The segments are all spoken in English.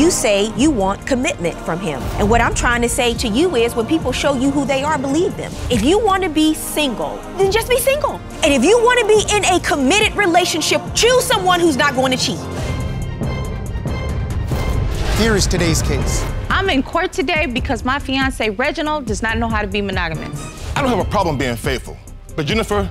you say you want commitment from him. And what I'm trying to say to you is when people show you who they are, believe them. If you want to be single, then just be single. And if you want to be in a committed relationship, choose someone who's not going to cheat. Here is today's case. I'm in court today because my fiance, Reginald, does not know how to be monogamous. I don't have a problem being faithful, but Jennifer,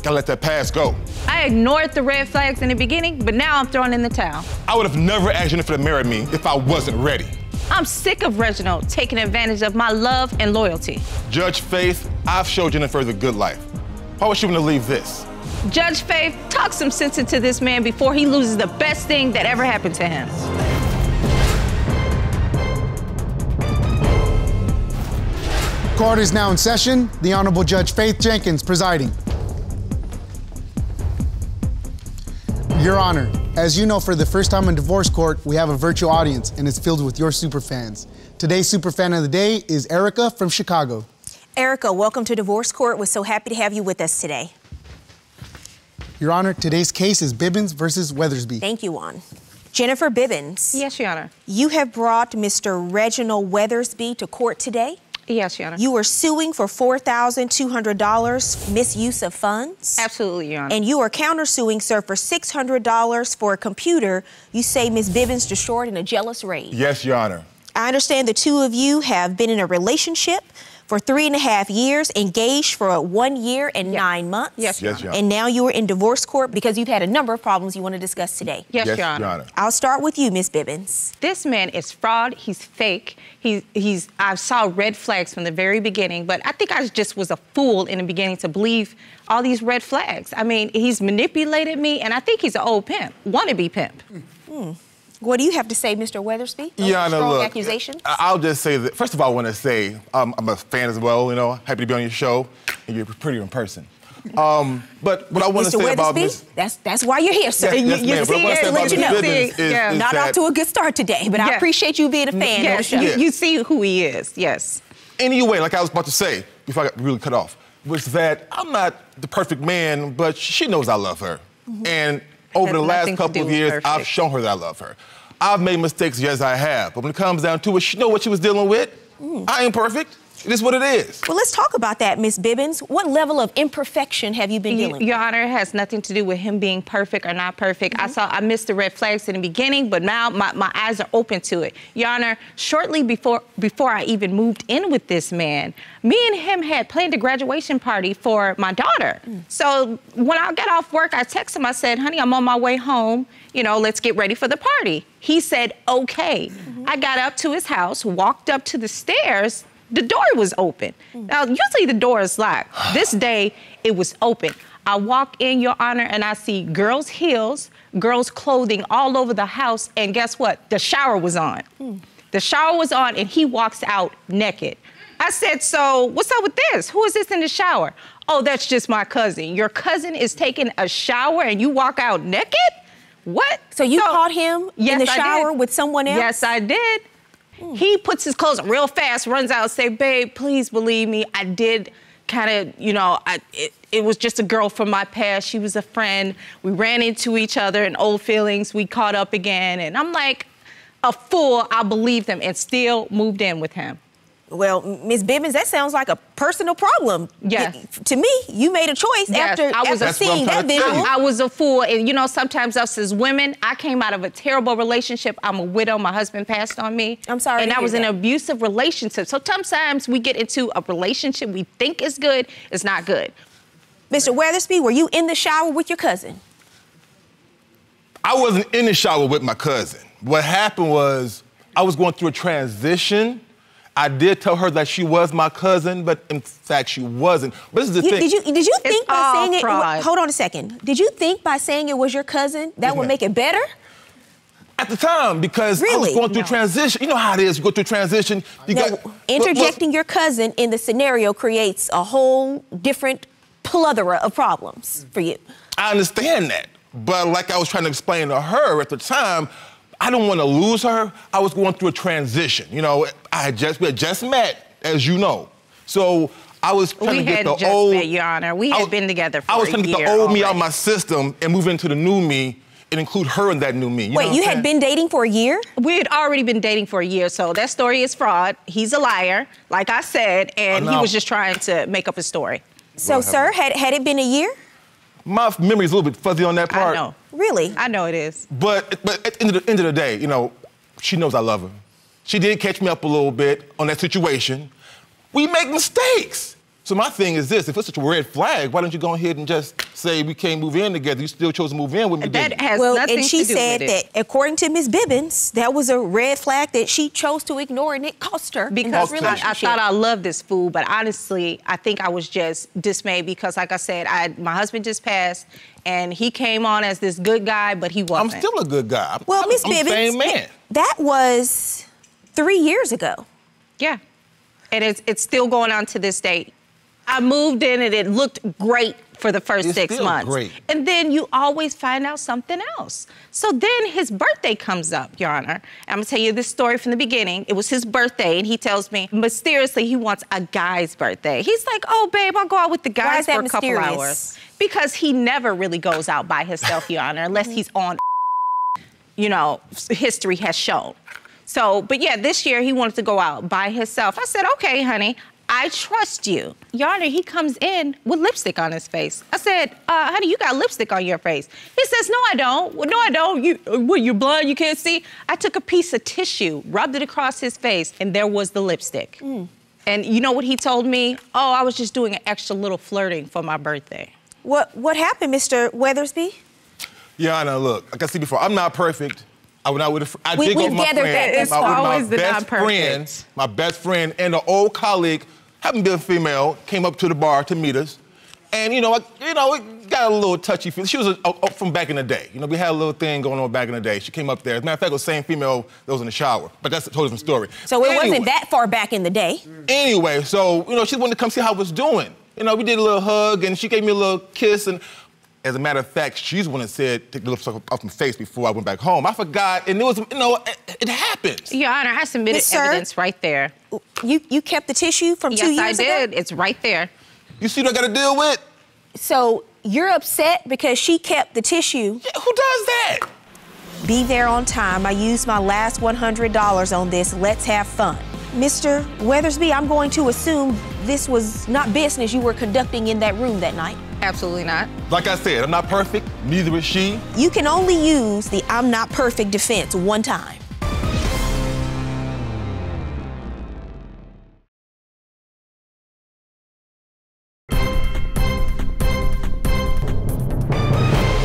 gotta let that past go. I ignored the red flags in the beginning, but now I'm throwing in the towel. I would have never asked Jennifer to marry me if I wasn't ready. I'm sick of Reginald taking advantage of my love and loyalty. Judge Faith, I've showed Jennifer the good life. Why would she want to leave this? Judge Faith, talk some sense into this man before he loses the best thing that ever happened to him. Court is now in session. The Honorable Judge Faith Jenkins presiding. Your Honor, as you know, for the first time in divorce court, we have a virtual audience, and it's filled with your superfans. Today's superfan of the day is Erica from Chicago. Erica, welcome to divorce court. We're so happy to have you with us today. Your Honor, today's case is Bibbins versus Weathersby. Thank you, Juan. Jennifer Bibbins. Yes, Your Honor. You have brought Mr. Reginald Weathersby to court today. Yes, Your Honor. You are suing for $4,200 misuse of funds. Absolutely, Your Honor. And you are countersuing, sir, for $600 for a computer you say Ms. Bibbins destroyed in a jealous rage. Yes, Your Honor. I understand the two of you have been in a relationship for 3.5 years, engaged for 1 year and 9 months. Yes, Your Honor. And now you are in divorce court because you've had a number of problems you want to discuss today. Yes, Your Honor. I'll start with you, Ms. Bibbins. This man is fraud. He's fake. I saw red flags from the very beginning, but I think I just was a fool in the beginning to believe all these red flags. I mean, he's manipulated me, and I think he's an old pimp, wannabe pimp. What do you have to say, Mr. Weathersby? Your Honor, Strong look, accusations? I'll just say that, first of all, I want to say I'm a fan as well, you know, happy to be on your show, and you're prettier in person. But what I want to say about Ms. That's why you're here, sir. Yes, you ma'am. see, to let you know. Not off to a good start today, but I appreciate you being a fan of the show. You see who he is, yes. Anyway, like I was about to say, before I got really cut off, was that I'm not the perfect man, but she knows I love her. And over the last couple of years, I've shown her that I love her. I've made mistakes, yes, I have. But when it comes down to it, she knows what she was dealing with. I ain't perfect. It is what it is. Well, let's talk about that, Ms. Bibbins. What level of imperfection have you been dealing with? Your Honor, it has nothing to do with him being perfect or not perfect. I missed the red flags in the beginning, but now my eyes are open to it. Your Honor, shortly before I even moved in with this man, me and him had planned a graduation party for my daughter. So when I got off work, I texted him, I said, honey, I'm on my way home. You know, let's get ready for the party. He said, okay. I got up to his house, walked up to the stairs. The door was open. Now, usually the door is locked. This day, it was open. I walk in, Your Honor, and I see girls' heels, girls' clothing all over the house, and guess what? The shower was on. The shower was on, and he walks out naked. I said, so what's up with this? Who is this in the shower? Oh, that's just my cousin. Your cousin is taking a shower, and you walk out naked? What? So you caught him in the shower with someone else? Yes, I did. He puts his clothes on real fast, runs out, say, babe, please believe me. I did kind of, you know, it was just a girl from my past. She was a friend. We ran into each other in old feelings. We caught up again. And I'm like, a fool, I believed him and still moved in with him. Well, Ms. Bibbins, that sounds like a personal problem. Yeah. To me, you made a choice after seeing that visual. I was a fool. And, you know, sometimes us as women, I came out of a terrible relationship. I'm a widow. My husband passed on me. I'm sorry. And I was in an abusive relationship. So sometimes we get into a relationship we think is good, it's not good. Mr. Weathersby, were you in the shower with your cousin? I wasn't in the shower with my cousin. What happened was I was going through a transition. I did tell her that she was my cousin, but in fact she wasn't. But this is the thing. Did you think by saying fraud. it? Hold on a second. Did you think by saying it was your cousin that would make it better? At the time, because I was going through transition. You know how it is. You go through transition. Interjecting your cousin in the scenario creates a whole different plethora of problems for you. I understand that, but like I was trying to explain to her at the time, I didn't want to lose her. I was going through a transition. You know, we had just met, as you know. So I was trying to get the old... Met, Your Honor. We had been together for a year. I was trying to get the old me out of my system and move into the new me and include her in that new me. Wait, you had been dating for a year? We had already been dating for a year, so that story is fraud. He's a liar, like I said, and he was just trying to make up a story. So, sir, had it been a year? My memory is a little bit fuzzy on that part. I know. Really? I know it is. But at the end of the day, you know, she knows I love her. She did catch me up a little bit on that situation. We make mistakes. So my thing is this, if it's such a red flag, why don't you go ahead and just say we can't move in together? You still chose to move in with me. That has nothing and she to do said with it. that according to Ms. Bibbins, that was a red flag that she chose to ignore and it cost her. Because I thought I loved this fool, but honestly, I think I was just dismayed because, like I said, my husband just passed and he came on as this good guy, but he wasn't. I'm still a good guy. Well, Ms. Bibbins, the same man. That was 3 years ago. Yeah, and it's still going on to this day. I moved in and it looked great for the first 6 months. Great. And then you always find out something else. So then his birthday comes up, Your Honor. I'm gonna tell you this story from the beginning. It was his birthday and he tells me mysteriously he wants a guy's birthday. He's like, oh babe, I'll go out with the guys for a couple hours. Because he never really goes out by himself, Your Honor, unless he's on, you know, history has shown. So, but yeah, this year he wanted to go out by himself. I said, okay, honey, I trust you. Your Honor, he comes in with lipstick on his face. I said, honey, you got lipstick on your face. He says, no, I don't. Well, no, I don't. You're blind, you can't see? I took a piece of tissue, rubbed it across his face, and there was the lipstick. And you know what he told me? Oh, I was just doing an extra little flirting for my birthday. What happened, Mr. Weathersby? Your Honor, look, like I said before, I'm not perfect. I went out with a We've gathered that. It's always the non-perfect. My best friend and an old colleague, happened to be a female, came up to the bar to meet us. And, it got a little touchy feeling. She was from back in the day. You know, we had a little thing going on back in the day. She came up there. As a matter of fact, it was the same female that was in the shower. But that's a totally different story. So it wasn't that far back in the day. Anyway, so, she wanted to come see how I was doing. We did a little hug, and she gave me a little kiss, and as a matter of fact, she's the one that said, take the lipstick off my face before I went back home. I forgot, and it was, it happens. Your Honor, I submitted evidence right there. You kept the tissue from 2 years ago? Yes, I did. It's right there. You see what I got to deal with? So you're upset because she kept the tissue? Yeah, who does that? Be there on time. I used my last $100 on this. Let's have fun. Mr. Weathersby, I'm going to assume this was not business you were conducting in that room that night. Absolutely not. Like I said, I'm not perfect, neither is she. You can only use the I'm not perfect defense one time.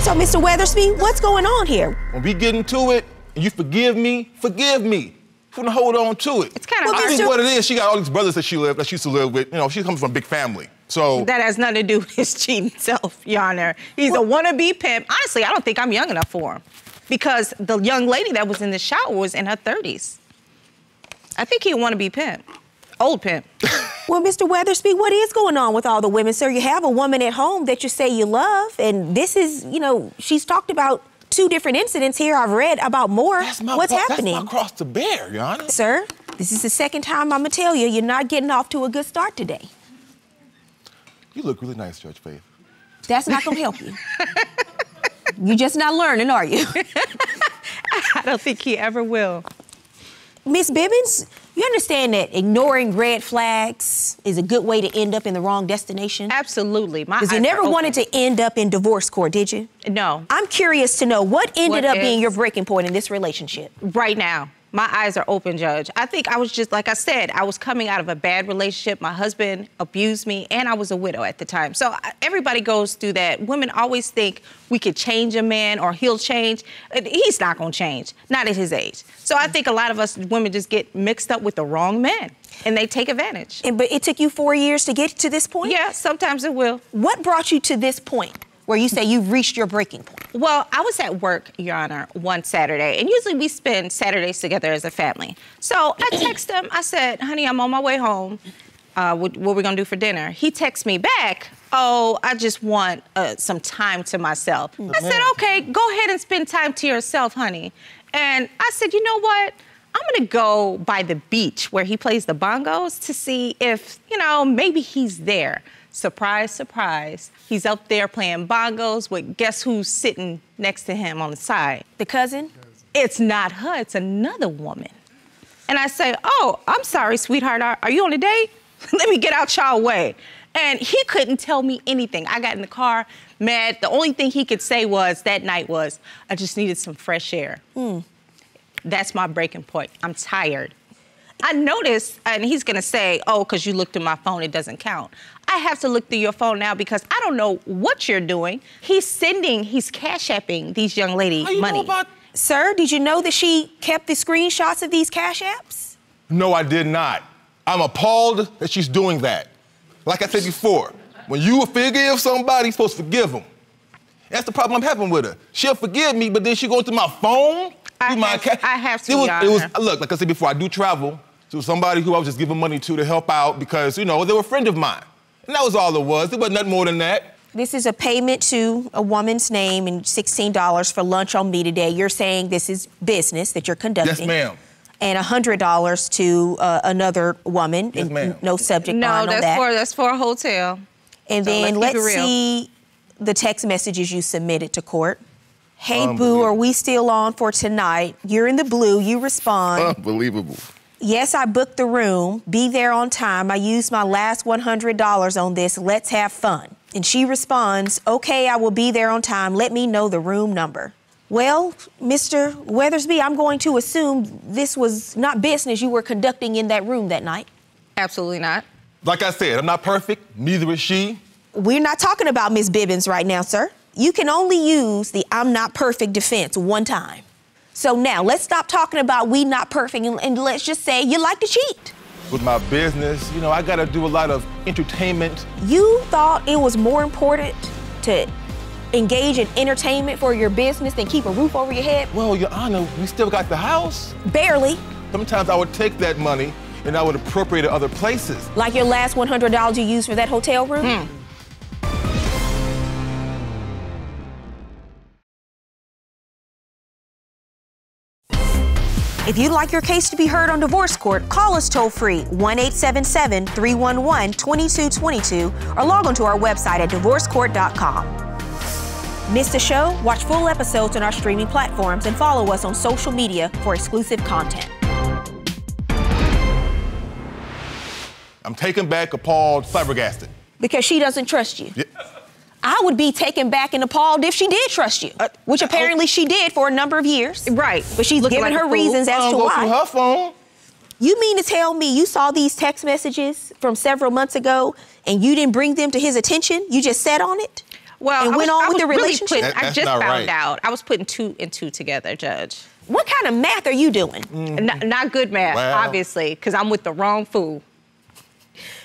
So, Mr. Weathersby, what's going on here? When we get into it, and you forgive me, forgive me. I'm gonna hold on to it. It's kind of I think what it is, she got all these brothers that she used to live with. She comes from a big family. So that has nothing to do with his cheating self, Your Honor. He's a wannabe pimp. Honestly, I don't think I'm young enough for him because the young lady that was in the shower was in her 30s. I think he a wannabe pimp. Old pimp. Well, Mr. Weathersby, what is going on with all the women, sir? You have a woman at home that you say you love, and this is, she's talked about 2 different incidents here. I've read about more. What's happening? That's my cross to bear, Your Honor. Sir, this is the second time I'm gonna tell you, you're not getting off to a good start today. You look really nice, Judge Faith. That's not gonna help you. You're just not learning, are you? I don't think he ever will. Miss Bibbins, you understand that ignoring red flags is a good way to end up in the wrong destination? Absolutely. Because you never wanted to end up in divorce court, did you? No. I'm curious to know what ended up being your breaking point in this relationship. Right now. My eyes are open, Judge. I think I was just, like I said, I was coming out of a bad relationship. My husband abused me, and I was a widow at the time. So everybody goes through that. Women always think we could change a man or he'll change. He's not gonna change, not at his age. So I think a lot of us women just get mixed up with the wrong men, and they take advantage. But it took you 4 years to get to this point? Yeah, sometimes it will. What brought you to this point where you say you've reached your breaking point? Well, I was at work, Your Honor, one Saturday, and usually we spend Saturdays together as a family. So I text him, I said, honey, I'm on my way home. What we gonna do for dinner? He texts me back, oh, I just want some time to myself. I said, okay, go ahead and spend time to yourself, honey. And I said, you know what? I'm gonna go by the beach where he plays the bongos to see if, maybe he's there. Surprise, surprise. He's up there playing bongos with guess who's sitting next to him on the side? The cousin? It's not her, it's another woman. And I say, oh, I'm sorry, sweetheart, are you on a date? Let me get out y'all way. And he couldn't tell me anything. I got in the car, mad. The only thing he could say that night was, I just needed some fresh air. That's my breaking point. I'm tired. I noticed, and he's gonna say, oh, because you looked at my phone, it doesn't count. I have to look through your phone now because I don't know what you're doing. He's cash apping these young ladies money. Sir, did you know that she kept the screenshots of these cash apps? No, I did not. I'm appalled that she's doing that. Like I said before, when you forgive somebody, you're supposed to forgive them. That's the problem I'm having with her. She'll forgive me, but then she goes to my phone. I have to, Look, like I said before, I do travel to somebody who I was just giving money to help out because, you know, they were a friend of mine. And that was all it was. There wasn't nothing more than that. This is a payment to a woman's name and $16 for lunch on me today. You're saying this is business that you're conducting. Yes, ma'am. And $100 to another woman. Yes, ma'am. No subject line on that. No, that's for a hotel. And so then let's see the text messages you submitted to court. Hey, boo, are we still on for tonight? You're in the blue. You respond. Unbelievable. Yes, I booked the room. Be there on time. I used my last $100 on this. Let's have fun. And she responds, okay, I will be there on time. Let me know the room number. Well, Mr. Weathersby, I'm going to assume this was not business you were conducting in that room that night. Absolutely not. Like I said, I'm not perfect. Neither is she. We're not talking about Miss Bibbins right now, sir. You can only use the I'm not perfect defense one time. So now let's stop talking about we not perfect and let's just say you like to cheat. With my business, you know, I gotta do a lot of entertainment. You thought it was more important to engage in entertainment for your business than keep a roof over your head? Well, Your Honor, we still got the house. Barely. Sometimes I would take that money and I would appropriate it other places. Like your last $100 you used for that hotel room? If you'd like your case to be heard on divorce court, call us toll-free, 1-877-311-2222, or log on to our website at divorcecourt.com. Miss the show? Watch full episodes on our streaming platforms and follow us on social media for exclusive content. I'm taken back, appalled, flabbergasted. Because she doesn't trust you. Yeah. I would be taken back and appalled if she did trust you, which apparently she did for a number of years. Right. But she's giving her reasons as to go why. through her phone. You mean to tell me you saw these text messages from several months ago and you didn't bring them to his attention? You just sat on it? Well, and went on with the relationship? I just found out. I was putting 2 and 2 together, Judge. What kind of math are you doing? Not good math, obviously, because I'm with the wrong fool.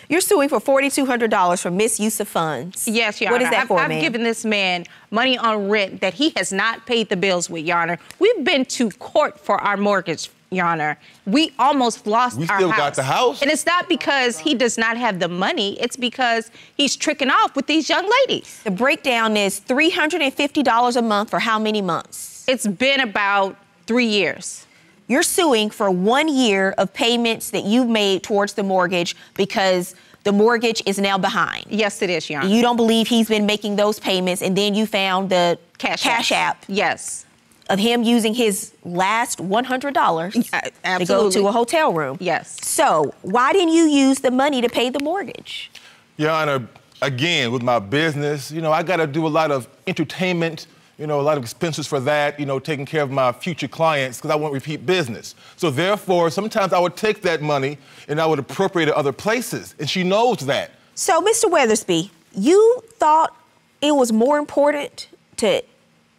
You're suing for $4,200 for misuse of funds. Yes, Your Honor. What is that for, I've given this man money on rent that he has not paid the bills with, Your Honor. We've been to court for our mortgage, Your Honor. We almost lost our house. We still got the house? And it's not because he does not have the money. It's because he's tricking off with these young ladies. The breakdown is $350 a month for how many months? It's been about 3 years. You're suing for 1 year of payments that you've made towards the mortgage because the mortgage is now behind. Yes, it is, Your Honor. You don't believe he's been making those payments, and then you found the cash app. Yes. Of him using his last $100 to go to a hotel room. Yes. So why didn't you use the money to pay the mortgage? Your Honor, again, with my business, you know, I got to do a lot of entertainment, you know, a lot of expenses for that, you know, taking care of my future clients because I want repeat business. So therefore, sometimes I would take that money and I would appropriate it other places, and she knows that. So, Mr. Weathersby, you thought it was more important to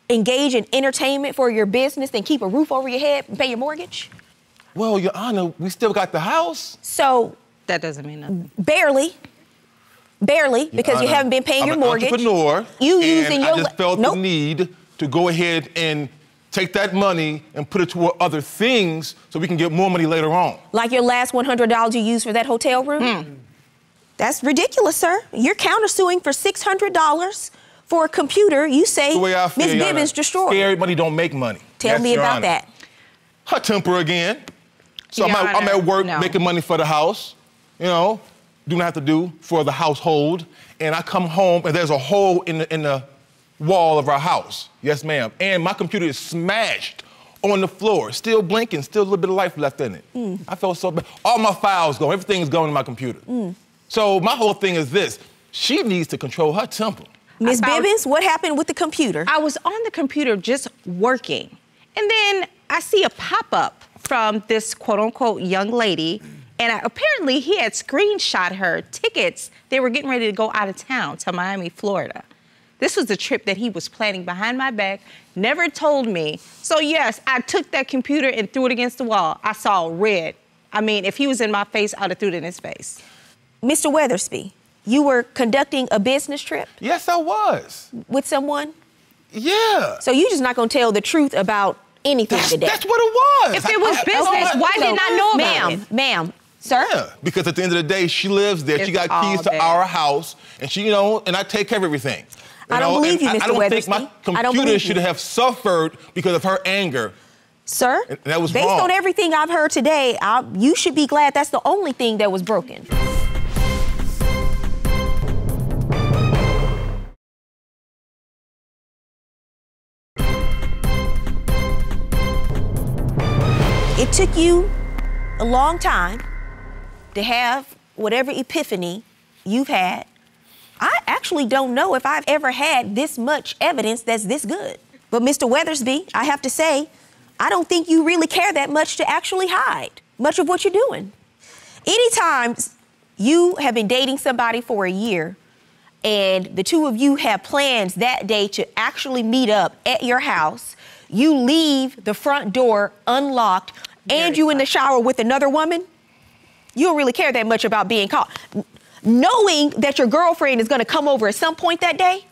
engage in entertainment for your business than keep a roof over your head and pay your mortgage? Well, Your Honor, we still got the house. So... That doesn't mean nothing. Barely, because you haven't been paying your mortgage. I'm an entrepreneur, I just felt the need to go ahead and take that money and put it toward other things so we can get more money later on. Like your last $100 you used for that hotel room? That's ridiculous, sir. You're countersuing for $600 for a computer you say Miss Bibbins destroyed. Scared money don't make money. Tell me about that. Her temper again. So I'm at work making money for the house, you know. do not have to do for the household, and I come home and there's a hole in the wall of our house. Yes, ma'am. And my computer is smashed on the floor, still blinking, still a little bit of life left in it. I felt so bad. All my files gone, everything's gone in my computer. So my whole thing is this, she needs to control her temper. Ms. Bibbins, what happened with the computer? I was on the computer just working, and then I see a pop-up from this quote-unquote young lady, and apparently he had screenshot her tickets. They were getting ready to go out of town to Miami, Florida. This was a trip that he was planning behind my back, never told me. So yes, I took that computer and threw it against the wall. I saw red. I mean, if he was in my face, I'd have threw it in his face. Mr. Weathersby, you were conducting a business trip? Yes, I was. With someone? Yeah. So you're just not gonna tell the truth about anything today? That's what it was. If it was business, why didn't I know about it? Ma'am, sir? Yeah, because at the end of the day, she lives there. She got keys to our house, and she, and I take care of everything. I don't believe you, Mr. Weathersby. I don't think my computer should have suffered because of her anger. Sir, and that was based wrong. on everything I've heard today, you should be glad that's the only thing that was broken. It took you a long time to have whatever epiphany you've had. I actually don't know if I've ever had this much evidence that's this good. But Mr. Weathersby, I have to say, I don't think you really care that much to actually hide much of what you're doing. Anytime you have been dating somebody for a year and the two of you have plans that day to actually meet up at your house, you leave the front door unlocked and you in the shower with another woman, you don't really care that much about being caught. Knowing that your girlfriend is gonna come over at some point that day,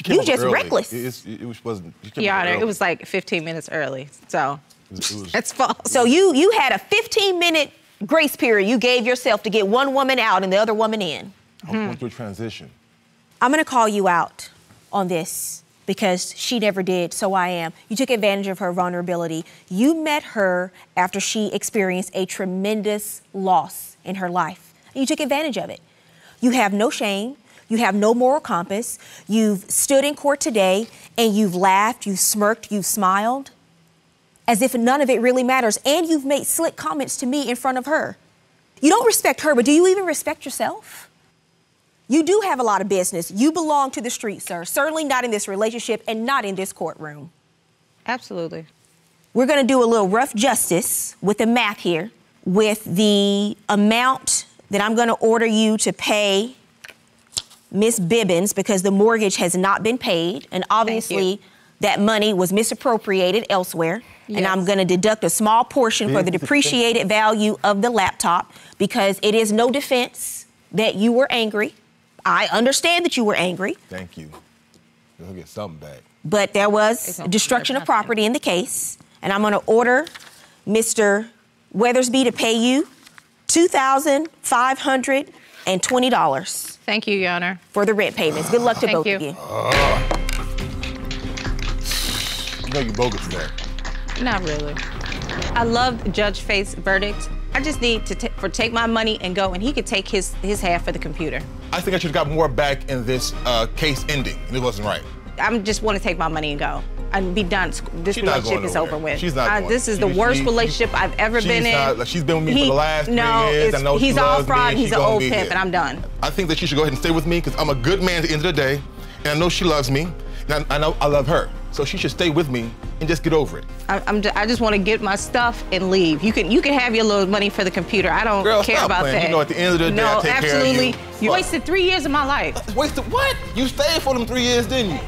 you just early. reckless. It wasn't. Your Honor, it was like 15 minutes early, so that's false. So you had a 15-minute grace period you gave yourself to get one woman out and the other woman in. I'm going through a transition. I'm gonna call you out on this because she never did, so I am. You took advantage of her vulnerability. You met her after she experienced a tremendous loss in her life. You took advantage of it. You have no shame. You have no moral compass. You've stood in court today and you've laughed, you've smirked, you've smiled as if none of it really matters. And you've made slick comments to me in front of her. You don't respect her, but do you even respect yourself? You do have a lot of business. You belong to the street, sir. Certainly not in this relationship and not in this courtroom. Absolutely. We're gonna do a little rough justice with the math here, with the amount that I'm gonna order you to pay Miss Bibbins because the mortgage has not been paid, and obviously that money was misappropriated elsewhere. Yes. And I'm gonna deduct a small portion for the depreciated value of the laptop because it is no defense that you were angry. I understand that you were angry. Thank you. You'll get something back. But there was destruction of property in the case, and I'm gonna order Mr. Weathersby to pay you $2,520. Thank you, Your Honor. For the rent payments. Good luck to both of you. You know you're bogus for that. Not really. I love Judge Faith's verdict. I just need to take my money and go, and he could take his half for the computer. I think I should have got more back in this case ending, and it wasn't right. I just want to take my money and go and be done. This relationship is over with. She's not going. This is the worst relationship I've ever been in. She's been with me for the last 3 years. I know he's all fraud. He's an old pimp, and I'm done. I think that she should go ahead and stay with me because I'm a good man at the end of the day, and I know she loves me, and I know I love her. So she should stay with me and just get over it. I just want to get my stuff and leave. You can have your little money for the computer. I don't care about that. You know, at the end of the day, I take care of you. You wasted 3 years of my life. Wasted what? You stayed for them 3 years, didn't you?